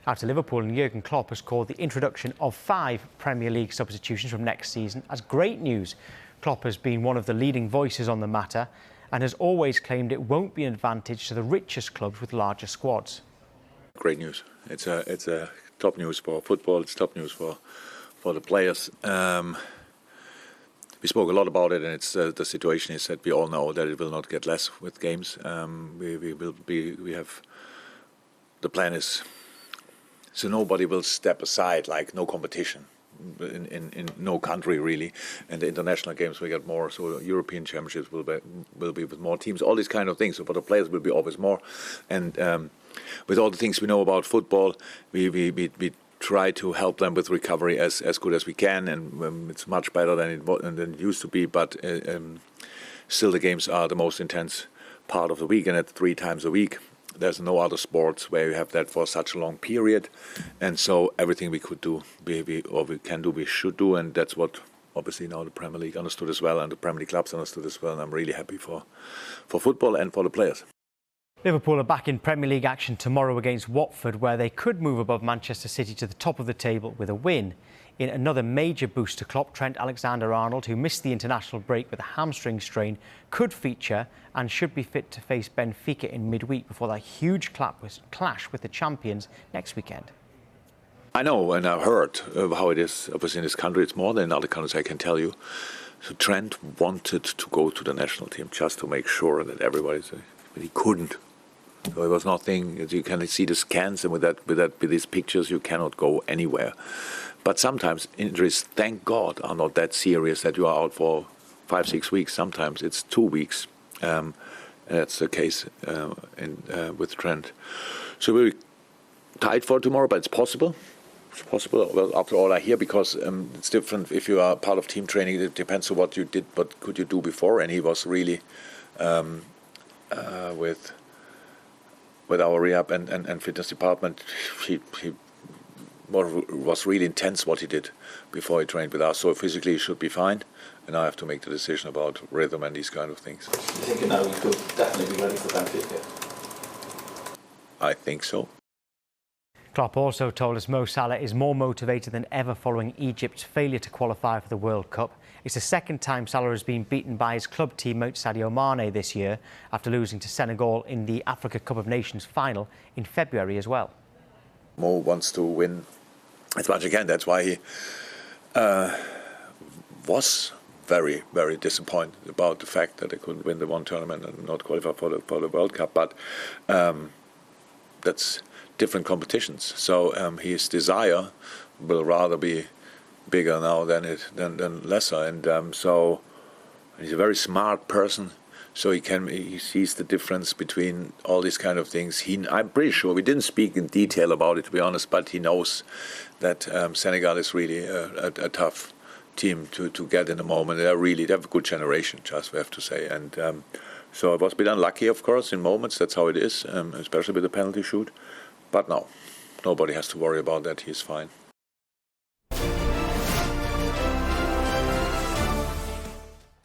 Out to Liverpool, and Jurgen Klopp has called the introduction of 5 Premier League substitutions from next season as great news. Klopp has been one of the leading voices on the matter and has always claimed it won't be an advantage to the richest clubs with larger squads. Great news. It's a top news for football. It's top news for the players. We spoke a lot about it, and it's the situation is that we all know that it will not get less with games. The plan is so nobody will step aside, like no competition in no country really. And the international games will get more. So European championships will be with more teams. All these kind of things. So for the players will be always more. And with all the things we know about football, we try to help them with recovery as good as we can, and it's much better than it used to be. But still, the games are the most intense part of the week, and at 3 times a week. There's no other sports where you have that for such a long period, and so everything we could do, we can do, we should do, and that's what obviously now the Premier League understood as well, and the Premier League clubs understood as well. And I'm really happy for football and for the players. Liverpool are back in Premier League action tomorrow against Watford, where they could move above Manchester City to the top of the table with a win. In another major boost to Klopp, Trent Alexander-Arnold, who missed the international break with a hamstring strain, could feature and should be fit to face Benfica in midweek before that huge clash with the champions next weekend. I know, and I've heard how it is. Obviously, in this country, it's more than in other countries, I can tell you. So Trent wanted to go to the national team just to make sure that everybody's, but he couldn't. So it was nothing. You can see the scans, and with these pictures, you cannot go anywhere. But sometimes injuries, thank God, are not that serious that you are out for 5-6 weeks. Sometimes it's 2 weeks. And that's the case with Trent. So we're tight for tomorrow, but it's possible. It's possible. Well, after all I hear, because it's different if you are part of team training. It depends on what you did, what could you do before. And he was really with our rehab and fitness department. He was really intense what he did before he trained with us. So physically he should be fine, and I have to make the decision about rhythm and these kind of things. You think now you could definitely be ready for Benfica? I think so. Klopp also told us Mo Salah is more motivated than ever following Egypt's failure to qualify for the World Cup. It's the second time Salah has been beaten by his club teammate Sadio Mane this year, after losing to Senegal in the Africa Cup of Nations final in February as well. Mo wants to win as much as he can. That's why he was very, very disappointed about the fact that they couldn't win the one tournament and not qualify for the World Cup. But that's different competitions. So his desire will rather be bigger now than lesser. And so he's a very smart person. So he sees the difference between all these kind of things. I'm pretty sure, we didn't speak in detail about it, to be honest, but he knows that Senegal is really a tough team to get in the moment. They have a good generation, just we have to say. And so it was a bit unlucky, of course, in moments. That's how it is, especially with the penalty shoot. But no, nobody has to worry about that. He's fine.